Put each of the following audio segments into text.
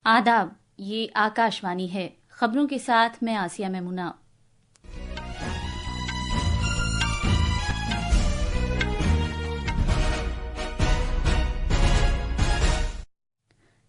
आदाब, ये आकाशवाणी है। खबरों के साथ मैं आसिया मैमुना।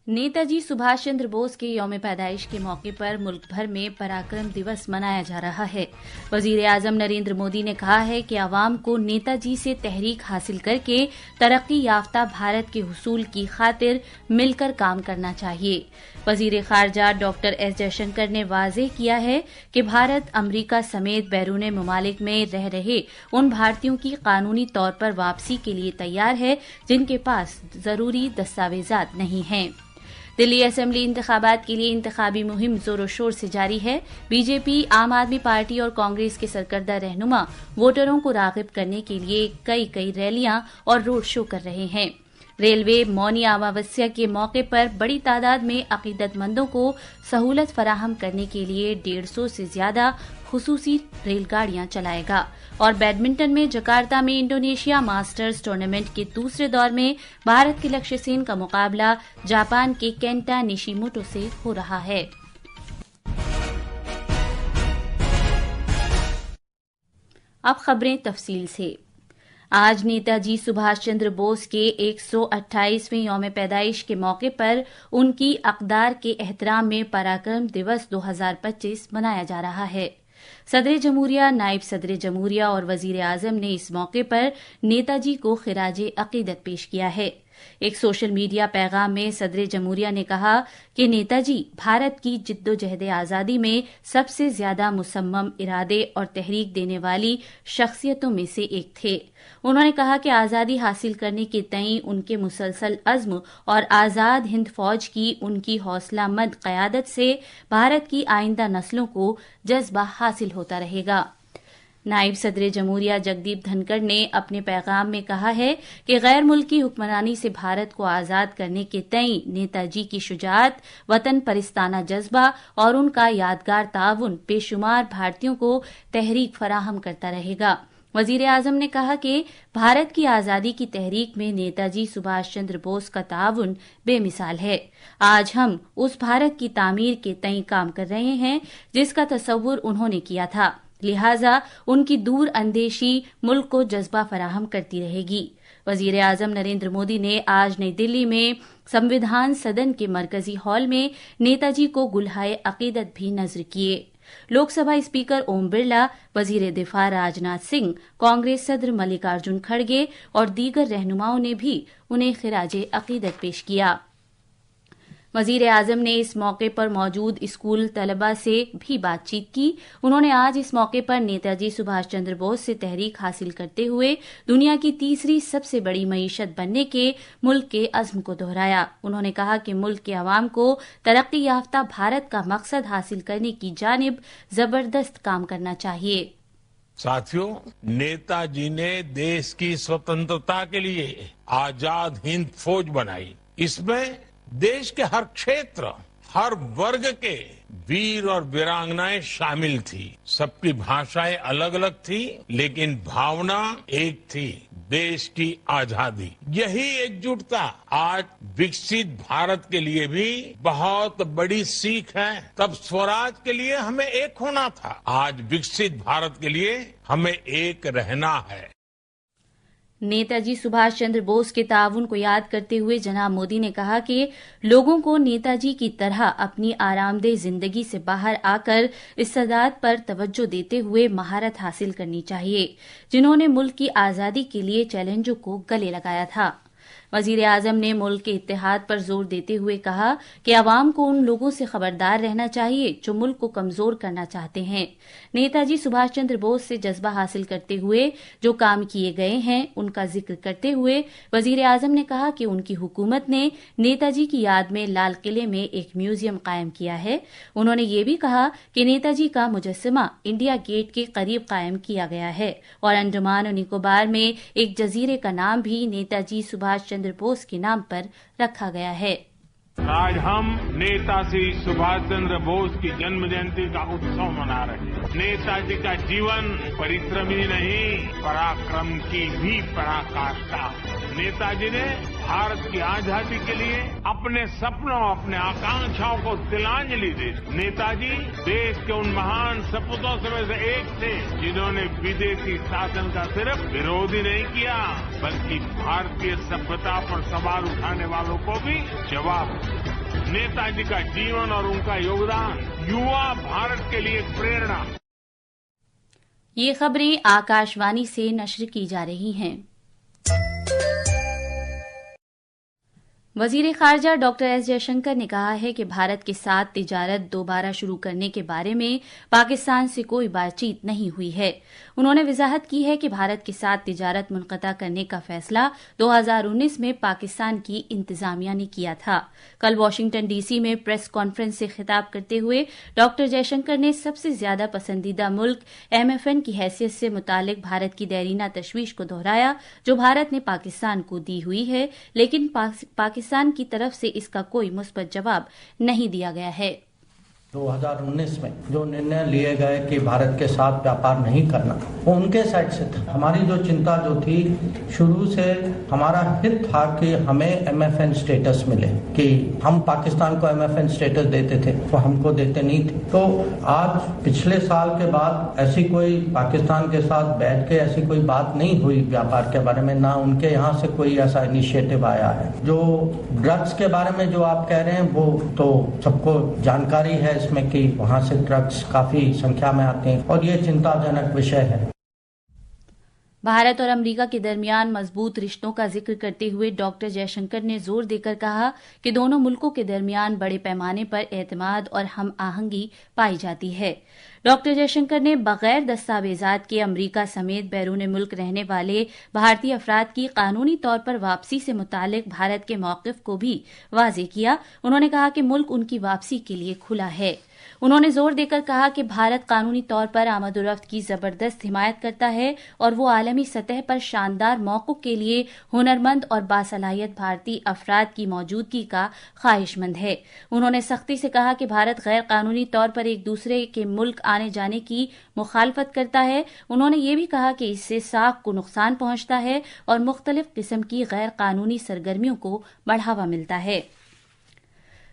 नेताजी सुभाष चंद्र बोस के यौम पैदाइश के मौके पर मुल्क भर में पराक्रम दिवस मनाया जा रहा है। वजीर आजम नरेंद्र मोदी ने कहा है कि आवाम को नेताजी से तहरीक हासिल करके तरक्की याफ्ता भारत के हुसूल की खातिर मिलकर काम करना चाहिए। वजीर खारजा डॉक्टर एस जयशंकर ने वाज़ेह किया है कि भारत अमरीका समेत बैरून ममालिक में रह रहे उन भारतीयों की कानूनी तौर पर वापसी के लिए तैयार है जिनके पास जरूरी दस्तावेजात नहीं हैं। दिल्ली असेंबली इंतखाबात के लिए इंतखाबी मुहिम जोरों शोर से जारी है। बीजेपी, आम आदमी पार्टी और कांग्रेस के सरकर्दा रहनुमा वोटरों को राग़िब करने के लिए कई रैलियां और रोड शो कर रहे हैं। रेलवे मौनी अमावस्या के मौके पर बड़ी तादाद में अकीदतमंदों को सहूलत फराहम करने के लिए 150 से ज्यादा खुसूसी रेलगाड़ियां चलाएगा। और बैडमिंटन में जकार्ता में इंडोनेशिया मास्टर्स टूर्नामेंट के दूसरे दौर में भारत के लक्ष्य सेन का मुकाबला जापान के केंटा निशिमोटो से हो रहा है। अब खबरें तफसील से। आज नेताजी सुभाष चंद्र बोस के 128वें यौम पैदाइश के मौके पर उनकी अक़दार के एहतराम में पराक्रम दिवस 2025 मनाया जा रहा है। सदर जमहूरिया, नायब सदर जमहूरिया और वजीर आजम ने इस मौके पर नेताजी को खिराजे अकीदत पेश किया है। एक सोशल मीडिया पैगाम में सदर जमहूरिया ने कहा कि नेताजी भारत की जिद्दोजहद आज़ादी में सबसे ज्यादा मुसम्मम इरादे और तहरीक देने वाली शख्सियतों में से एक थे। उन्होंने कहा कि आज़ादी हासिल करने के तईं उनके मुसलसल अज़्म और आज़ाद हिंद फौज की उनकी हौसलामंद क़यादत से भारत की आइंदा नस्लों को जज्बा हासिल होता रहेगा। नायब सदर जमहूरिया जगदीप धनखड़ ने अपने पैगाम में कहा है कि गैर मुल्की हुक्मरानी से भारत को आज़ाद करने के तईं नेताजी की शुजाअत, वतन परिस्ताना जज्बा और उनका यादगार ताउन बेशुमार भारतीयों को तहरीक फराहम करता रहेगा। वजीर आजम ने कहा कि भारत की आज़ादी की तहरीक में नेताजी सुभाष चंद्र बोस का ताउन बेमिसाल है। आज हम उस भारत की तामीर के तईं काम कर रहे हैं जिसका तसव्वुर उन्होंने किया था, लिहाजा उनकी दूर अंदेशी मुल्क को जज्बा फराहम करती रहेगी। वजीर आजम नरेंद्र मोदी ने आज नई दिल्ली में संविधान सदन के मरकजी हॉल में नेताजी को गुलहाए अकीदत भी नजर किए। लोकसभा स्पीकर ओम बिरला, वजीर दिफा राजनाथ सिंह, कांग्रेस सदर मल्लिकार्जुन खड़गे और दीगर रहनुमाओं ने भी उन्हें खिराजे अकीदत पेश किया। वजीर आजम ने इस मौके पर मौजूद स्कूल तलबा से भी बातचीत की। उन्होंने आज इस मौके पर नेताजी सुभाष चंद्र बोस से तहरीक हासिल करते हुए दुनिया की तीसरी सबसे बड़ी मईशत बनने के मुल्क के अज़्म को दोहराया। उन्होंने कहा कि मुल्क के अवाम को तरक्की याफ्ता भारत का मकसद हासिल करने की जानिब जबरदस्त काम करना चाहिए। साथियों, नेताजी ने देश की स्वतंत्रता के लिए आजाद हिंद फौज बनाई। इसमें देश के हर क्षेत्र, हर वर्ग के वीर और वीरांगनाएं शामिल थी। सबकी भाषाएं अलग अलग थी, लेकिन भावना एक थी, देश की आजादी। यही एकजुटता आज विकसित भारत के लिए भी बहुत बड़ी सीख है। तब स्वराज के लिए हमें एक होना था, आज विकसित भारत के लिए हमें एक रहना है। नेताजी सुभाष चंद्र बोस के ताउन को याद करते हुए जनाब मोदी ने कहा कि लोगों को नेताजी की तरह अपनी आरामदेह जिंदगी से बाहर आकर इस्तेदाद पर तवज्जो देते हुए महारत हासिल करनी चाहिए, जिन्होंने मुल्क की आज़ादी के लिए चैलेंजों को गले लगाया था। वजीर आजम ने मुल्क के इत्तेहाद पर जोर देते हुए कहा कि अवाम को उन लोगों से खबरदार रहना चाहिए जो मुल्क को कमजोर करना चाहते हैं। नेताजी सुभाष चंद्र बोस से जज्बा हासिल करते हुए जो काम किए गए हैं उनका जिक्र करते हुए वजीर आजम ने कहा कि उनकी हुकूमत ने नेताजी की याद में लाल किले में एक म्यूजियम कायम किया है। उन्होंने ये भी कहा कि नेताजी का मुजस्समा इंडिया गेट के करीब कायम किया गया है और अंडमान और निकोबार में एक जजीरे का नाम भी नेताजी सुभाष चंद्र बोस के नाम पर रखा गया है। आज हम नेताजी सुभाष चंद्र बोस की जन्म जयंती का उत्सव मना रहे हैं। नेताजी का जीवन परिश्रम ही नहीं, पराक्रम की भी पराकाष्ठा। नेताजी ने भारत की आजादी के लिए अपने सपनों, अपने आकांक्षाओं को तिलांजलि दे नेताजी देश के उन महान सपूतों में से एक थे जिन्होंने विदेशी शासन का सिर्फ विरोध ही नहीं किया बल्कि भारतीय सभ्यता पर सवाल उठाने वालों को भी जवाब दिया। नेताजी का जीवन और उनका योगदान युवा भारत के लिए प्रेरणा। ये खबरें आकाशवाणी से नश्र की जा रही हैं। वजीर खारजा डॉक्टर एस जयशंकर ने कहा है कि भारत के साथ तिजारत दोबारा शुरू करने के बारे में पाकिस्तान से कोई बातचीत नहीं हुई है। उन्होंने वजाहत की है कि भारत के साथ तिजारत मुनक़ता करने का फैसला 2019 में पाकिस्तान की इंतजामिया ने किया था। कल वाशिंगटन डीसी में प्रेस कॉन्फ्रेंस से खिताब करते हुए डॉक्टर जयशंकर ने सबसे ज्यादा पसंदीदा मुल्क MFN की हैसियत से मुतालिक भारत की देरीना तशवीश को दोहराया जो भारत ने पाकिस्तान को दी हुई है, लेकिन पाकिस्तान की तरफ से इसका कोई मुस्बत जवाब नहीं दिया गया है। 2019 में जो निर्णय लिए गए कि भारत के साथ व्यापार नहीं करना, वो उनके साइड से था। हमारी जो चिंता जो थी शुरू से, हमारा हित था कि हमें MFN स्टेटस मिले, कि हम पाकिस्तान को MFN स्टेटस देते थे तो हमको देते नहीं थे। तो आज पिछले साल के बाद ऐसी कोई पाकिस्तान के साथ बैठ के ऐसी कोई बात नहीं हुई व्यापार के बारे में, ना उनके यहाँ से कोई ऐसा इनिशिएटिव आया है। जो ड्रग्स के बारे में जो आप कह रहे हैं वो तो सबको जानकारी है इसमें कि वहां से ड्रग्स काफी संख्या में आते हैं और ये चिंताजनक विषय है। भारत और अमेरिका के दरमियान मजबूत रिश्तों का जिक्र करते हुए डॉक्टर जयशंकर ने जोर देकर कहा कि दोनों मुल्कों के दरमियान बड़े पैमाने पर एतमाद और हम आहंगी पाई जाती है। डॉक्टर जयशंकर ने बगैर दस्तावेजात के अमेरिका समेत बैरून मुल्क रहने वाले भारतीय अफराद की कानूनी तौर पर वापसी से मुतालिक भारत के मौक़िफ़ को भी वाज़ेह किया। उन्होंने कहा कि मुल्क उनकी वापसी के लिए खुला है। उन्होंने जोर देकर कहा कि भारत कानूनी तौर पर आमद-ओ-रफ्त की जबरदस्त हिमायत करता है और वो आलमी सतह पर शानदार मौक़ों के लिए हुनरमंद और बासलाहियत भारतीय अफराद की मौजूदगी का ख्वाहिशमंद है। उन्होंने सख्ती से कहा कि भारत गैर कानूनी तौर पर एक दूसरे के मुल्क आने जाने की मुखालफत करता है। उन्होंने ये भी कहा कि इससे साख को नुकसान पहुंचता है और मुख्तलिफ किस्म की गैर कानूनी सरगर्मियों को बढ़ावा मिलता है।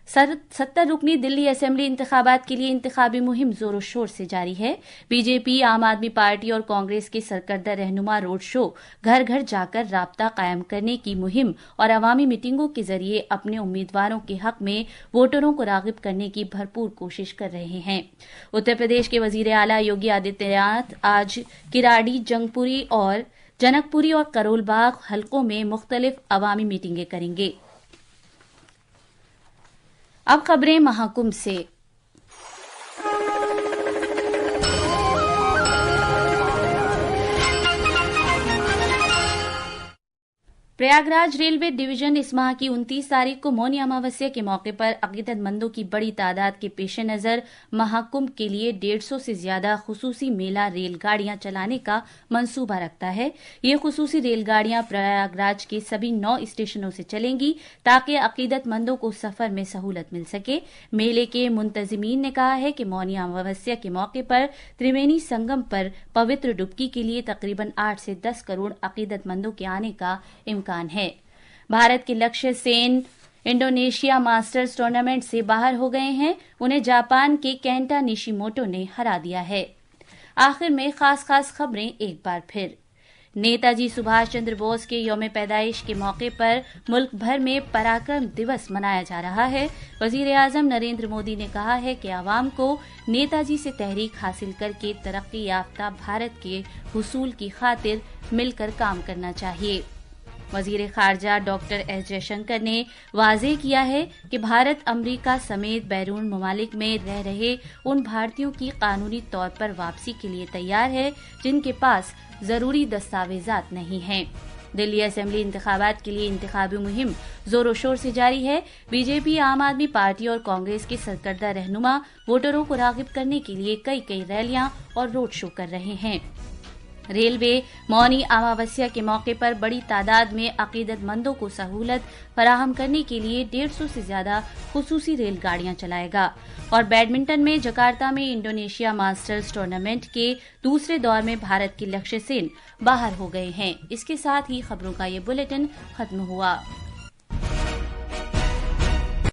70 रुकनी दिल्ली असेंबली इंतखाबात के लिए इंतखाबी मुहिम जोरों शोर से जारी है। बीजेपी, आम आदमी पार्टी और कांग्रेस के सरकर्दा रहनुमा रोड शो, घर घर जाकर राब्ता कायम करने की मुहिम और अवामी मीटिंगों के जरिए अपने उम्मीदवारों के हक में वोटरों को रागिब करने की भरपूर कोशिश कर रहे हैं। उत्तर प्रदेश के वजीर आला योगी आदित्यनाथ आज किराड़ी, जनकपुरी और करोलबाग हलकों में मुख्तलिफ अवामी मीटिंगें करेंगे। अब खबरें महाकुंभ से। प्रयागराज रेलवे डिवीजन इस माह की 29 तारीख को मौनी अमावस्या के मौके पर अकीदतमंदों की बड़ी तादाद के पेश नज़र महाकुंभ के लिए 150 से ज्यादा खुसूसी मेला रेलगाड़ियां चलाने का मंसूबा रखता है। ये खुसूसी रेलगाड़ियां प्रयागराज के सभी 9 स्टेशनों से चलेंगी ताकि अकीदतमंदों को सफर में सहूलत मिल सके। मेले के मुंतजिमीन ने कहा है कि मौनी अमावस्या के मौके पर त्रिवेणी संगम पर पवित्र डुबकी के लिए तकरीबन 8 से 10 करोड़ अकीदतमंदों के आने का इम्कान है। भारत के लक्ष्य सेन इंडोनेशिया मास्टर्स टूर्नामेंट से बाहर हो गए हैं। उन्हें जापान के केंटा निशिमोटो ने हरा दिया है। आखिर में खास खबरें एक बार फिर। नेताजी सुभाष चंद्र बोस के यौम पैदाइश के मौके पर मुल्क भर में पराक्रम दिवस मनाया जा रहा है। वजीर आजम नरेंद्र मोदी ने कहा है कि आवाम को नेताजी से तहरीक हासिल करके तरक्की याफ्ता भारत के हुसूल की खातिर मिलकर काम करना चाहिए। वजीर खारजा डॉक्टर एस जयशंकर ने वाज़ेह किया है कि भारत अमेरिका समेत बैरून ममालिक में रह रहे उन भारतीयों की कानूनी तौर पर वापसी के लिए तैयार है जिनके पास जरूरी दस्तावेजात नहीं हैं। दिल्ली असेंबली इंतखाबात के लिए इंतखाबी मुहिम जोरों शोर से जारी है। बीजेपी, आम आदमी पार्टी और कांग्रेस के सरकर्दा रहनुमा वोटरों को रागिब करने के लिए कई रैलियां और रोड शो कर रहे हैं। रेलवे मौनी अमावस्या के मौके पर बड़ी तादाद में अकीदतमंदों को सहूलत फराहम करने के लिए 150 से ज्यादा खुसूसी रेलगाड़ियां चलाएगा। और बैडमिंटन में जकार्ता में इंडोनेशिया मास्टर्स टूर्नामेंट के दूसरे दौर में भारत के लक्ष्य सेन बाहर हो गए हैं। इसके साथ ही खबरों का ये बुलेटिन खत्म हुआ।